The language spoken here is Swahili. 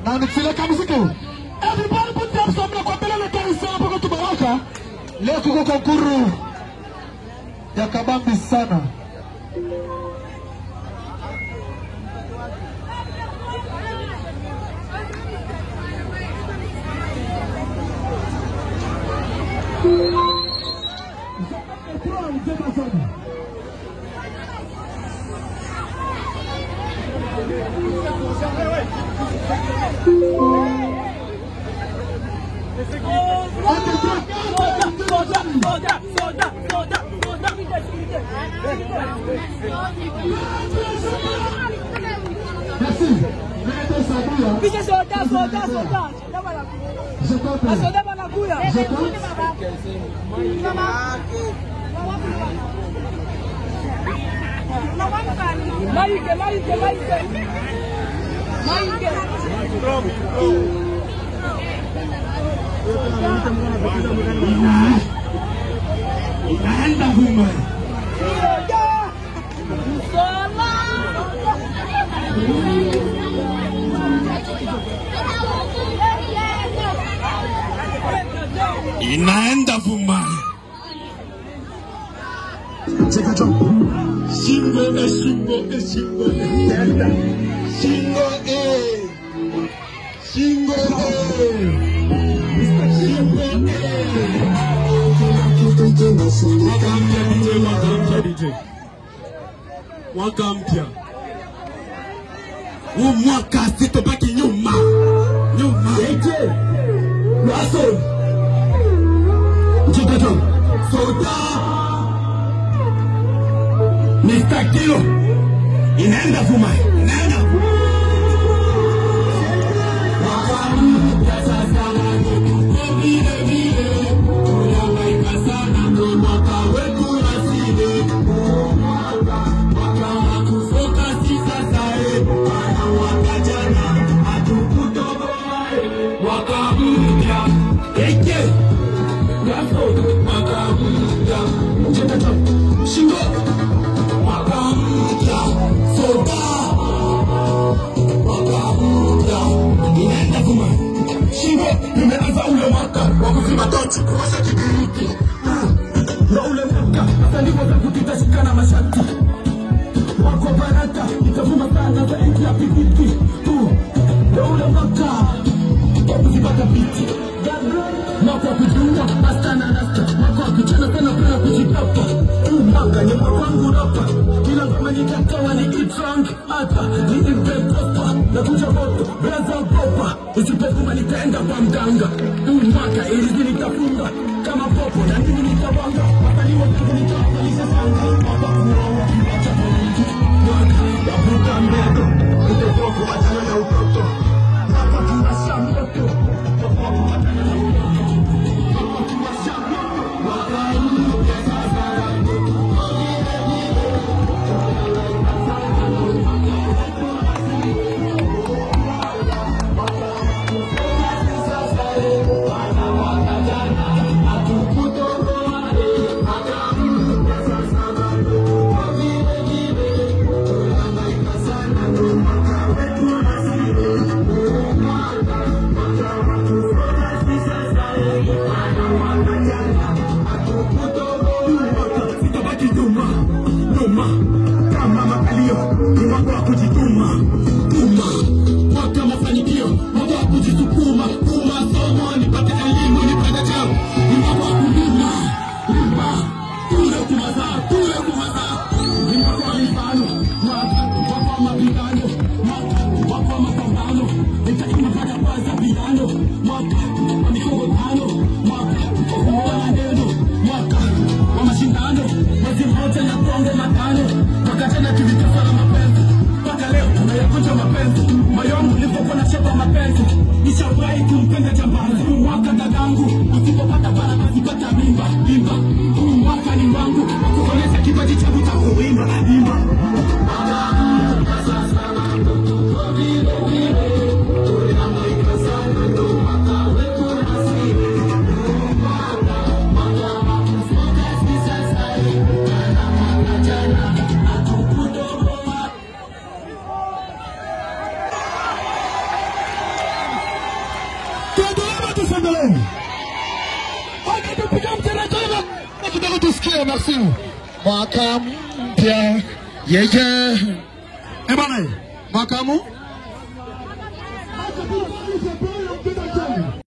Na nikifileka muziki. Everybody put up some na kwa mbele na kanisa hapo kwa tubaraka. Leo tuko konkuru ya kabambi sana. Inaenda vuma. Inaenda vuma. Cheka chombo. Shingo shingo shingo. Shingo Shingo Mwaka mpya. Huu mwaka sitobaki nyuma. Eke Raso Chikato Soda Mr. Kilo inaenda vuma. Nimeanza ule mwaka wa kuzima tochi kuwasha kibiriti. Na ule mwaka hata ndivyo zangu tutashikana mashati. Wako baraka itavuma sana zaidi ya pipiti. Na ule mwaka wa kuzipata biti. Mwaka wa kujunga hasta na nasta. Mwaka wa kuchana sana pena kujipapa. Mwaka ni mwaka wangu rapa. Kila ngoma nikatoa ni eat wrong. Hata ni impe proper. Na kuja moto blaza upopa. Usipofuma nitaenda kwa mganga. Mwaka ilizi nitafunga kama popo na nini nitabanga. Wakali wakivu nitawafalisha sanga. Mwaka kuwawa kiwacha politi. Mwaka wabuka mbego. Utopoko wachana na utoto. Mwaka kiwasha mboto. Utopoko wachana na utoto. Mwaka kiwasha mboto. Mwaka unuke sasa. Kama makalio, ni mwaka wa kujituma. Mwaka mafanikio, mwaka wa kujisukuma. Somo, nipate elimu, nipate cheo. Ni mwaka wa kulima. Tule kumazaa. Ni mwaka wa mifano. Mwaka wa mapigano. Mwaka wa mapambano. Nitaima pata kwanza piano. Mwaka wa mikogotano. Mwaka wa maneno. Mwaka wa mashindano. Mwezi mmoja na kuonge matano. Mwaka tena tulitafala mapenzi. Mpaka leo tunayakunja mapenzi. Moyo wangu ulipokuwa na shepa mapenzi. Nishawahi kumpenda jambazi. Mwaka dadangu usipopata baraka zipata mimba. Mwaka ni wangu wakukoleza kipaji cha vuta kuimba. Tuendelee tusendelee. Tupiga mtelezo. Nataka tusikie merci. Mwaka mpya. Yeye. Bana. Mwaka mpya.